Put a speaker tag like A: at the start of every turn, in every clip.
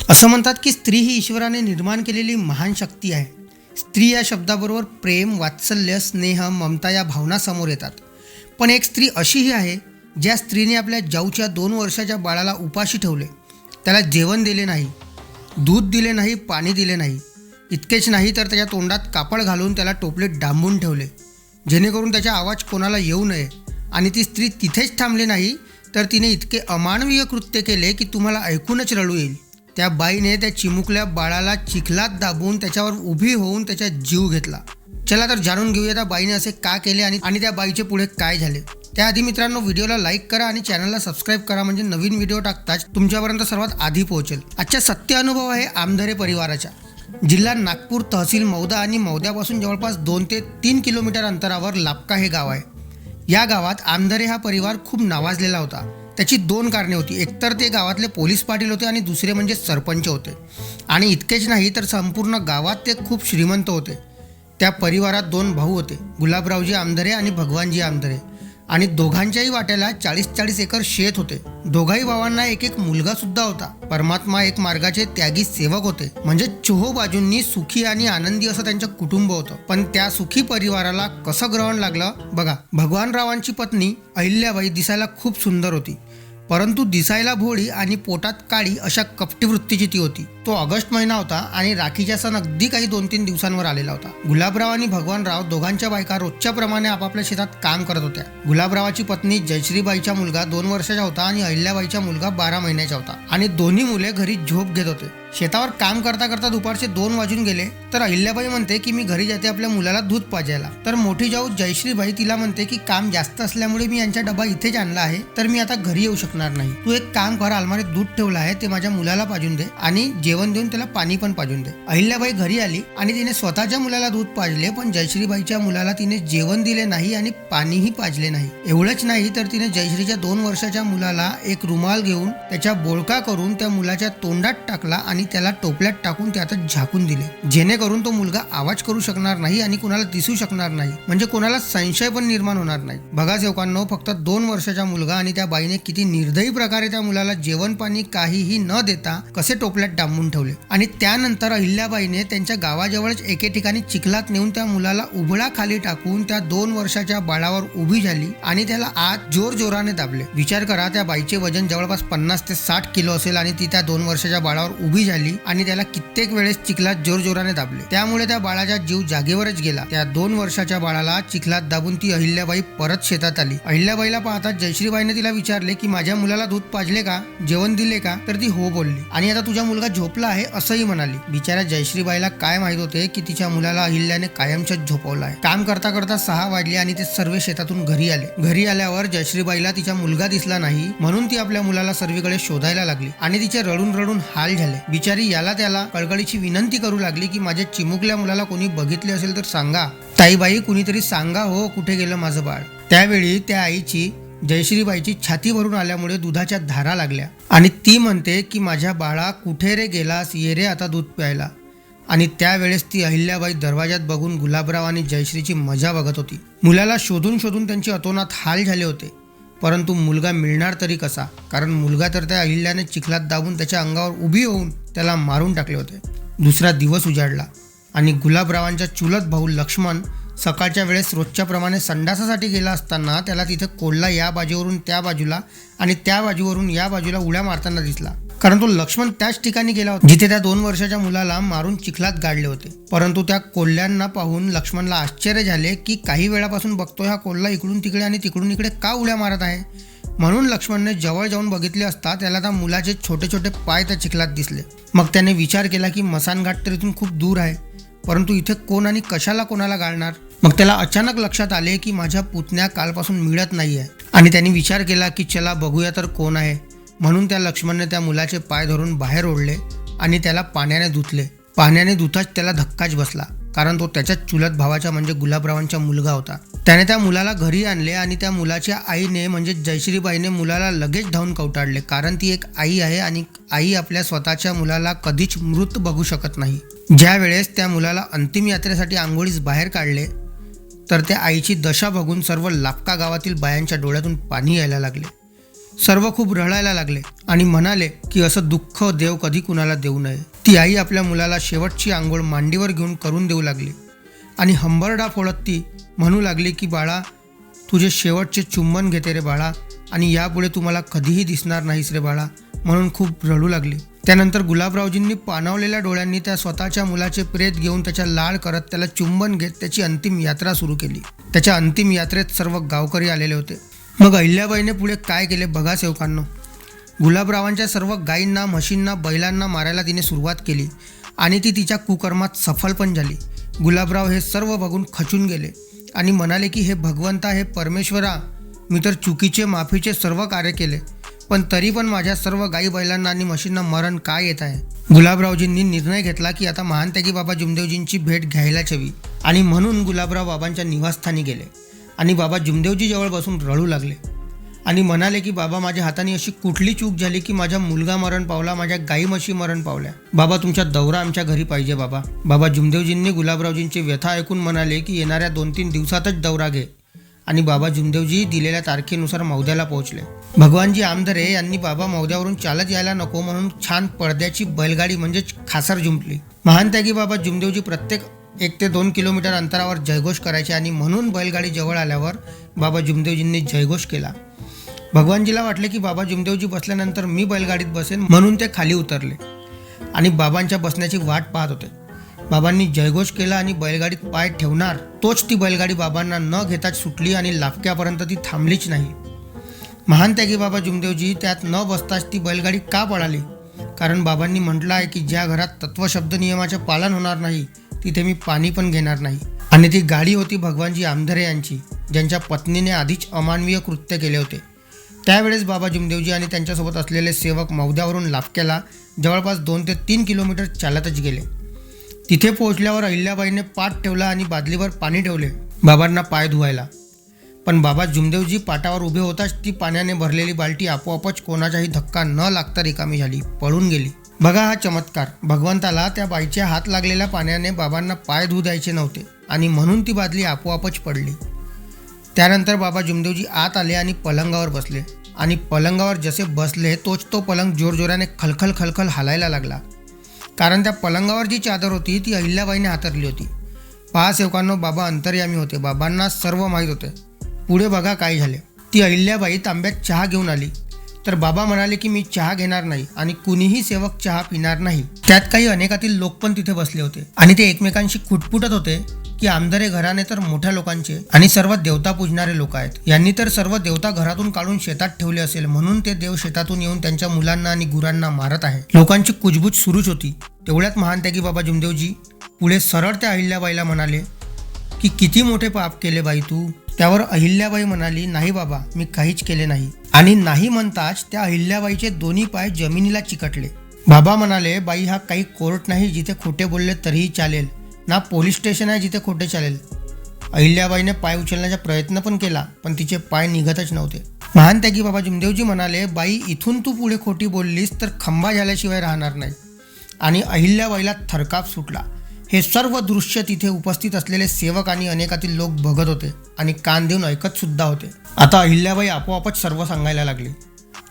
A: असं म्हणतात की स्त्री ही ईश्वराने निर्माण केलेली महान शक्ती आहे. स्त्री या शब्दाबरोबर प्रेम, वात्सल्य, स्नेह, ममता या भावना समोर येतात. पण एक स्त्री अशीही आहे ज्या स्त्रीने आपल्या जाऊच्या 2 वर्षाच्या बाळाला उपाशी ठेवले. त्याला जेवण दिले नाही, दूध दिले नाही, पाणी दिले नाही. इतकेच नाही तर त्याच्या तोंडात कापड घालून त्याला टोपलीत डांबून ठेवले, जेणेकरून त्याचा आवाज कोणाला येऊ नये. आणि ती स्त्री तिथेच थांबली नाही, तर तिने इतके अमानवीय कृत्य केले की तुम्हाला ऐकूनच रडू येईल. त्या बाईने त्या चिमुकल्या बाळाला चिखलात दाबून त्याच्यावर उभी होऊन त्याचा जीव घेतला. चला तर जाणून घेऊया त्या बाईने असे का केले आणि त्या बाईचे पुढे काय झाले. त्याआधी मित्रांनो, व्हिडिओला लाईक करा आणि चॅनलला सबस्क्राईब करा, म्हणजे नवीन व्हिडिओ टाकताच तुमच्यापर्यंत सर्वात आधी पोहोचेल. आजचा सत्य अनुभव आहे आमदरे परिवाराचा. जिल्हा नागपूर, तहसील मौदा आणि मौद्यापासून जवळपास 2 ते 3 किलोमीटर अंतरावर लापका हे गाव आहे. या गावात आमदरे हा परिवार खूप नावाजलेला होता. त्याची 2 कारणे होती. एकतर ते गावातले पोलीस पाटील होते आणि दुसरे म्हणजे सरपंच होते. आणि इतकेच नाही तर संपूर्ण गावात ते खूप श्रीमंत होते. त्या परिवारात 2 भाऊ होते, गुलाबरावजी आमदरे आणि भगवानजी आमदरे. आणि दोघांच्याही वाट्याला 40-40 एकर शेत होते. दोघाही भावांना एक मुलगा सुद्धा होता. परमात्मा एक मार्गाचे त्यागी सेवक होते. म्हणजे चोहो बाजूंनी सुखी आणि आनंदी असं त्यांचं कुटुंब होतं. पण त्या सुखी परिवाराला कसं ग्रहण लागलं बघा. भगवानरावांची पत्नी अहिल्याबाई दिसायला खूप सुंदर होती, परंतु दिसायला भोळी आणि पोटात काळी अशा कपटी वृत्तीची ती होती. तो ऑगस्ट महिना होता आणि राखीचा सण अगदी काही 2-3 दिवसांवर आलेला होता. गुलाबराव आणि भगवानराव दोघांच्या बायका रोजच्या प्रमाणे आपापल्या शेतात काम करत होत्या. गुलाबरावाची पत्नी जयश्रीबाईचा मुलगा 2 वर्षाचा होता आणि अहिल्याबाईचा मुलगा 12 महिन्याचा होता. आणि दोन्ही मुले घरी झोप घेत होते. शेतावर काम करता करता दुपारचे 2 वाजून गेले तर अहिल्याबाई म्हणते की मी घरी जाते आपल्या मुलाला दूध पाजायला. तर मोठी जाऊ जयश्रीबाई तिला म्हणते की काम जास्त असल्यामुळे मी यांचा डबा इथेच आणला आहे, तर मी आता घरी येऊ शकणार नाही. तू एक काम कर, अलमारीत दूध ठेवलं आहे ते माझ्या मुलाला पाजून दे आणि जेवण देऊन त्याला पाणी पण पाजून दे. अहिल्याबाई घरी आली आणि तिने स्वतःच्या मुलाला दूध पाजले, पण जयश्रीबाईच्या मुलाला तिने जेवण दिले नाही आणि पाणीही पाजले नाही. एवढंच नाही तर तिने जयश्रीच्या 2 वर्षाच्या मुलाला एक रुमाल घेऊन त्याच्या बोळका करून त्या मुलाच्या तोंडात टाकला आणि त्याला टोपल्यात टाकून त्यातच झाकून दिले, जेणेकरून तो मुलगा आवाज करू शकणार नाही आणि कुणाला दिसू शकणार नाही, म्हणजे कोणाला संशय पण निर्माण होणार नाही. बघा सेवकांनो, फक्त 2 वर्षाचा मुलगा आणि त्या बाईने किती निर्दयी प्रकारे त्या मुलाला जेवण पाणी काहीही न देता कसे टोपल्यात डांबून ठेवले. आणि त्यानंतर अहिल्याबाईने त्यांच्या गावाजवळच एके ठिकाणी चिखलात नेऊन त्या मुलाला उबळा खाली टाकून त्या 2 वर्षाच्या बाळावर उभी झाली आणि त्याला आत जोरजोराने दाबले. विचार करा, त्या बाईचे वजन जवळपास 50 ते 60 किलो असेल आणि ती त्या 2 वर्षाच्या बाळावर उभी झाली आणि त्याला कित्येक वेळेस चिखलात जोरजोराने दाबले. त्यामुळे त्या बाळाचा जीव जागेवरच गेला. त्या 2 वर्षाच्या बाळाला चिखलात दाबून ती अहिल्याबाई परत शेतात आली. अहिल्याबाईला पाहता जयश्रीबाईने तिला विचारले की माझ्या मुलाला दूध पाजले का, जेवण दिले का, तर ती हो बोलली. आणि आता तुझा मुलगा झोपला आहे असंही म्हणाली. बिचाऱ्या जयश्रीबाईला काय माहित होते की तिच्या मुलाला अहिल्याने कायमच झोपवलं आहे. काम करता करता 6 वाजले आणि ते सर्व शेतातून घरी आले. घरी आल्यावर जयश्रीबाईला तिचा मुलगा दिसला नाही, म्हणून ती आपल्या मुलाला सर्वीकडे शोधायला लागली आणि तिचे रडून रडून हाल झाले. बिचारी याला त्याला कळकळीची विनंती करू लागली की माझ्या चिमुकल्या मुलाला कोणी बघितले असेल तर सांगा. ताईबाई, कुणीतरी सांगा हो, कुठे गेलं माझं बाळ. त्यावेळी त्या आईची जयश्रीबाईची छाती भरून आल्यामुळे दुधाच्या धारा लागल्या आणि ती म्हणते की माझ्या बाळा, कुठे रे गेलास, ये रे आता दूध प्यायला. आणि त्यावेळेस ती अहिल्याबाई दरवाजात बघून गुलाबराव आणि जयश्रीची मजा बघत होती. मुलाला शोधून शोधून त्यांची अतोनात हाल झाले होते, परंतु मुलगा मिळणार तरी कसा, कारण मुलगा तर त्या अहिल्याने चिखलात दाबून त्याच्या अंगावर उभी होऊन त्याला मारून टाकले होते. दुसरा दिवस उजाडला आणि गुलाबरावांचा चुलत भाऊ लक्ष्मण सकाळच्या वेळेस रोजच्या प्रमाणे संडासासाठी गेला असताना त्याला तिथे कोल्हा या बाजूवरून त्या बाजूला आणि त्या बाजूवरून या बाजूला उड्या मारताना दिसला. कारण तो लक्ष्मण त्याच ठिकाणी गेला होता जिथे त्या 2 वर्षाच्या मुलाला मारून चिखलात गाडले होते. परंतु त्या कोल्ह्यांना पाहून लक्ष्मणला आश्चर्य झाले की काही वेळापासून बघतोय हा कोल्हा इकडून तिकडे आणि तिकडून इकडे का उड्या मारत आहे. म्हणून लक्ष्मणने जवळ जाऊन बघितले असता त्याला त्या मुलाचे छोटे छोटे पाय त्या चिखलात दिसले. मग त्याने विचार केला की मसानघाट तर इथून खूप दूर आहे, परंतु इथे कोण आणि कशाला कोणाला गाळणार. मग त्याला अचानक लक्षात आले की माझ्या पुतण्या कालपासून मिळत नाही आहे आणि त्यांनी विचार केला की चला बघूया तर कोण आहे. म्हणून त्या लक्ष्मणने त्या मुलाचे पाय धरून बाहेर ओढले आणि त्याला पाण्याने धुतले. पाण्याने धुताच त्याला धक्काच बसला, कारण तो त्याच्याच चुलत भावाचा म्हणजे गुलाबरावांचा मुलगा होता. त्याने त्या मुलाला घरी आणले आणि त्या मुलाच्या आईने म्हणजे जयश्रीबाईने मुलाला लगेच धावून कवटाळले, कारण ती एक आई आहे आणि आई आपल्या स्वतःच्या मुलाला कधीच मृत बघू शकत नाही. ज्या वेळेस त्या मुलाला अंतिम यात्रेसाठी आंघोळीस बाहेर काढले तर त्या आईची दशा बघून सर्व लापका गावातील बायांच्या डोळ्यातून पाणी यायला लागले. सर्व खूप रडायला लागले आणि म्हणाले की असं दुःख देव कधी कुणाला देऊ नये. ती आई आपल्या मुलाला शेवटची आंघोळ मांडीवर घेऊन करून देऊ लागली आणि हंबरडा फोडत ती म्हणू लागली की बाळा, तुझे शेवटचे चुंबन घेते रे बाळा, आणि यापुढे तुम्हाला कधीही दिसणार नाहीस रे बाळा, म्हणून खूप रडू लागली. त्यानंतर गुलाबरावजींनी पाणावलेल्या डोळ्यांनी त्या स्वतःच्या मुलाचे प्रेत घेऊन त्याच्या लाड करत त्याला चुंबन घेत त्याची अंतिम यात्रा सुरू केली. त्याच्या अंतिम यात्रेत सर्व गावकरी आलेले होते. मग अहिल्याबाईने पुढे काय केले बघा सेवकांनो. गुलाबरावांच्या सर्व गायींना, म्हशींना, बैलांना मारायला तिने सुरुवात केली आणि ती तिच्या कुकर्मात सफल पण झाली. गुलाबराव हे सर्व बघून खचून गेले आणि म्हणाले की हे भगवंता, हे परमेश्वरा, मी तर चुकीचे, माफीचे सर्व कार्य केले, पण तरी पण माझ्या सर्व गाई, बैलांना आणि म्हशींना मरण काय येत आहे. गुलाबरावजींनी निर्णय घेतला की आता महानत्यागी बाबा जुमदेवजींची भेट घ्यायलाच हवी आणि म्हणून गुलाबराव बाबांच्या निवासस्थानी गेले आणि बाबा जुमदेवजी जवळ बसून रडू लागले आणि म्हणाले की बाबा, माझ्या हाताने अशी कुठली चूक झाली की माझा मुलगा मरण पावला, माझ्या गाई म्हशी मरण पावल्या. बाबा, तुमचा दौरा आमच्या घरी पाहिजे बाबा. बाबा जुमदेवजींनी गुलाबरावजींची व्यथा ऐकून म्हणाले की येणाऱ्या 2-3 दिवसातच दौरा घे आणि बाबा जुमदेवजी दिलेल्या तारखेनुसार मौद्याला पोहोचले. भगवानजी आमदरे यांनी बाबा मौद्यावरून चालत यायला नको म्हणून छान पडद्याची बैलगाडी म्हणजेच खासर जुंपली. महानत्यागी बाबा जुमदेवजी प्रत्येक 1 ते 2 किलोमीटर अंतरावर जयघोष करायचे आणि म्हणून बैलगाडी जवळ आल्यावर बाबा जुमदेवजींनी जयघोष केला. भगवानजीला वाटले की बाबा जुमदेवजी बसल्यानंतर मी बैलगाडीत बसेन, म्हणून ते खाली उतरले आणि बाबांच्या बसण्याची वाट पाहत होते. बाबांनी जयघोष केला आणि बैलगाडीत पाय ठेवणार तोच ती बैलगाडी बाबांना न घेताच सुटली आणि लाफक्यापर्यंत ती थांबलीच नाही. महानत्यागी बाबा जुमदेवजी त्यात न बसताच ती बैलगाडी का पळाली? कारण बाबांनी म्हटलं आहे की ज्या घरात तत्वशब्द नियमाचे पालन होणार नाही तिथे मी पाणी पण घेणार नाही. आणि ती गाडी होती भगवानजी आमदरे यांची, ज्यांच्या पत्नीने आधीच अमानवीय कृत्य केले होते. त्यावेळेस बाबा जुमदेवजी आणि त्यांच्यासोबत असलेले सेवक मौद्यावरून लाफक्याला जवळपास 2 ते 3 किलोमीटर चालतच गेले. तिथे पोहोचल्यावर अहिल्याबाईने पाट ठेवला आणि बादलीवर पाणी ठेवले बाबांना पाय धुवायला. पण बाबा जुमदेवजी पाटावर उभे होताच ती पाण्याने भरलेली बाल्टी आपोआपच कोणाचाही धक्का न लागता रिकामी झाली, पळून गेली. बघा हा चमत्कार. भगवंताला त्या बाईच्या हात लागलेल्या पाण्याने बाबांना पाय धुऊ द्यायचे नव्हते आणि म्हणून ती बादली आपोआपच पडली. त्यानंतर बाबा जुमदेवजी आत आले आणि पलंगावर बसले आणि पलंगावर जसे बसले तोच तो पलंग जोरजोराने खलखल खलखल हालायला लागला. कारण त्या पलंगावर जी चादर होती ती अहिल्याबाईने हातरली होती. पहा सेवकांनो, बाबा अंतर्यामी होते, बाबांना सर्व माहीत होते. पुढे बघा काय झाले. ती अहिल्याबाई तांब्यात चहा घेऊन आली तर बाबा म्हणाले की मी चहा घेणार नाही आणि कुणीही सेवक चहा पिणार नाही. त्यात काही अनेकातील लोक पण तिथे बसले होते आणि ते एकमेकांशी खुटपुटत होते की आमदरे घराणे तर मोठ्या लोकांचे आणि सर्व देवता पूजणारे लोक आहेत. यांनी तर सर्व देवता घरातून काढून शेतात ठेवले असेल, म्हणून ते देव शेतातून येऊन त्यांच्या मुलांना आणि गुरांना मारत आहे. लोकांची कुजबूज सुरूच होती. तेवढ्यात महानत्यागी बाबा जुमदेवजी पुढे सरळ त्या अहिल्याबाईला म्हणाले की किती मोठे पाप केले बाई तू. त्यावर अहिल्याबाई म्हणाली, नाही बाबा, मी काहीच केले नाही. आणि नाही म्हणताच त्या अहिल्याबाईचे दोन्ही पाय जमिनीला चिकटले. बाबा म्हणाले, बाई, हा काही कोर्ट नाही जिथे खोटे बोलले तरीही चालेल, ना पोलीस स्टेशन आहे जिथे खोटे चालेल. अहिल्याबाईने पाय उचलण्याचा प्रयत्न पण केला पण तिचे पाय निघतच नव्हते. महानत्यागी बाबा जुमदेवजी म्हणाले, बाई, इथून तू पुढे खोटी बोललीस तर खंबा झाल्याशिवाय राहणार नाही. आणि अहिल्याबाईला थरकाप सुटला. हे सर्व दृश्य तिथे उपस्थित असलेले सेवक आणि अनेकातील लोक बघत होते आणि कान देऊन ऐकत सुद्धा होते. आता अहिल्याबाई आपोआपच सर्व सांगायला लागली.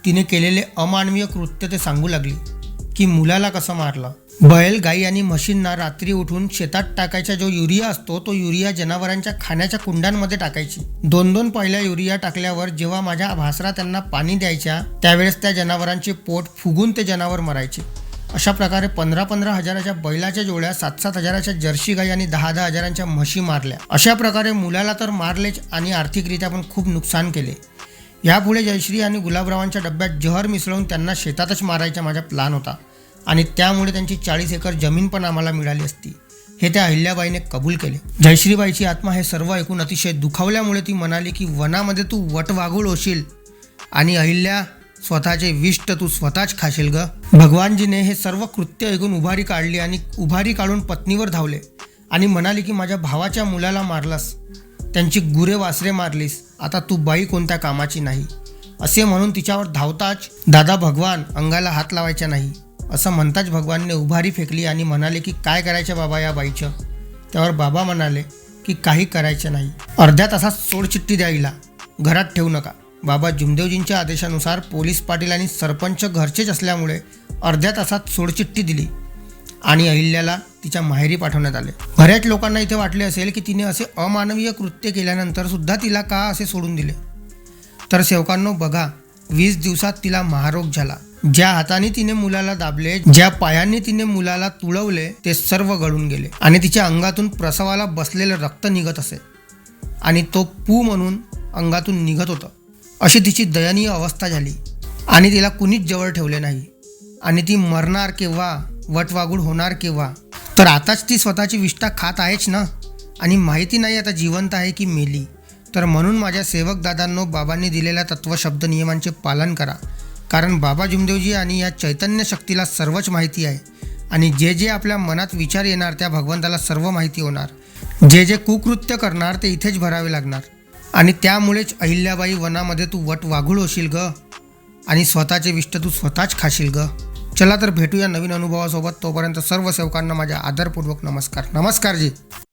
A: तिने केलेले अमानवीय कृत्य ते सांगू लागली की मुलाला कसं मारलं, बैल, गाई आणि म्हशींना रात्री उठून शेतात टाकायचा जो युरिया असतो तो युरिया जनावरांच्या खाण्याच्या कुंडांमध्ये टाकायची. 2-2 पहिल्या युरिया टाकल्यावर जेव्हा माझ्या भासरा त्यांना पाणी द्यायच्या त्यावेळेस त्या जनावरांचे पोट फुगून ते जनावर मरायचे. अशा प्रकारे 15-15 हजाराच्या बैलाच्या जोड्या, 7-7 हजाराच्या जर्सी गाई आणि 10-10 हजारांच्या म्हशी मारल्या. अशा प्रकारे मुलाला तर मारलेच आणि आर्थिकरित्या पण खूप नुकसान केले. यापुढे जयश्री आणि गुलाबरावांच्या डब्यात जहर मिसळून त्यांना शेतातच मारायचा माझा प्लॅन होता आणि त्यामुळे त्यांची 40 एकर जमीन पण आम्हाला मिळाली असती, हे त्या अहिल्याबाईने कबूल केले. जयश्रीबाईची आत्मा हे सर्व ऐकून अतिशय दुखावल्यामुळे ती म्हणाली की वनामध्ये तू वटवाघूळ होशील आणि अहिल्या, स्वतःचे विष्ट तू स्वतःच खाशील ग. भगवानजीने हे सर्व कृत्य ऐकून उभारी काढली आणि उभारी काढून पत्नीवर धावले आणि म्हणाले की माझ्या भावाच्या मुलाला मारलास, त्यांची गुरे वासरे मारलीस, आता तू बाई कोणत्या कामाची नाही. असे म्हणून तिच्यावर धावताच, दादा भगवान, अंगाला हात लावायचा नाही, असं म्हणताच भगवानने उभारी फेकली आणि म्हणाले की काय करायचं बाबा या बाईचं. त्यावर बाबा म्हणाले की काही करायचं नाही, अर्ध्या तासात सोडचिठ्ठी द्या हिला, घरात ठेवू नका. बाबा जुमदेवजींच्या आदेशानुसार पोलीस पाटील आणि सरपंच घरचेच असल्यामुळे अर्ध्या तासात सोडचिठ्ठी दिली आणि अहिल्याला तिच्या माहेरी पाठवण्यात आले. बऱ्याच लोकांना इथे वाटले असेल की तिने असे अमानवीय कृत्य केल्यानंतर सुद्धा तिला का असे सोडून दिले. तर सेवकांनो बघा, 20 दिवसात तिला महारोग झाला. ज्या हाताने तिने मुलाला दाबले, ज्या पायांनी तिने मुलाला तुळवले, ते सर्व गळून गेले आणि तिच्या अंगातून प्रसवाला बसलेलं रक्त निघत असे आणि तो पू म्हणून अंगातून निघत होतं. अशी तिची दयनीय अवस्था झाली आणि तिला कुणीच जवळ ठेवले नाही आणि ती मरणार केव्हा, वटवागूळ होणार केव्हा. तर आताच ती स्वतःची विष्ठा खात आहेच ना, आणि माहिती नाही आता जिवंत आहे की मेली. तर म्हणून माझ्या सेवक दादांनो, बाबांनी दिलेल्या तत्वशब्द नियमांचे पालन करा, कारण बाबा जुमदेवजी आणि या चैतन्य शक्तीला सर्वच माहिती आहे आणि जे जे आपल्या मनात विचार येणार त्या भगवंताला सर्व माहिती होणार. जे जे कुकृत्य करणार ते इथेच भरावे लागणार आणि त्यामुळेच अहिल्याबाई वनामध्ये तू वटवाघूळ होशील ग आणि स्वतःचे विष्ट तू स्वतःच खाशील ग. चला तर भेटूया नवीन अनुभवासोबत. तोपर्यंत सर्व सेवकांना माझ्या आदरपूर्वक नमस्कार. नमस्कार जी.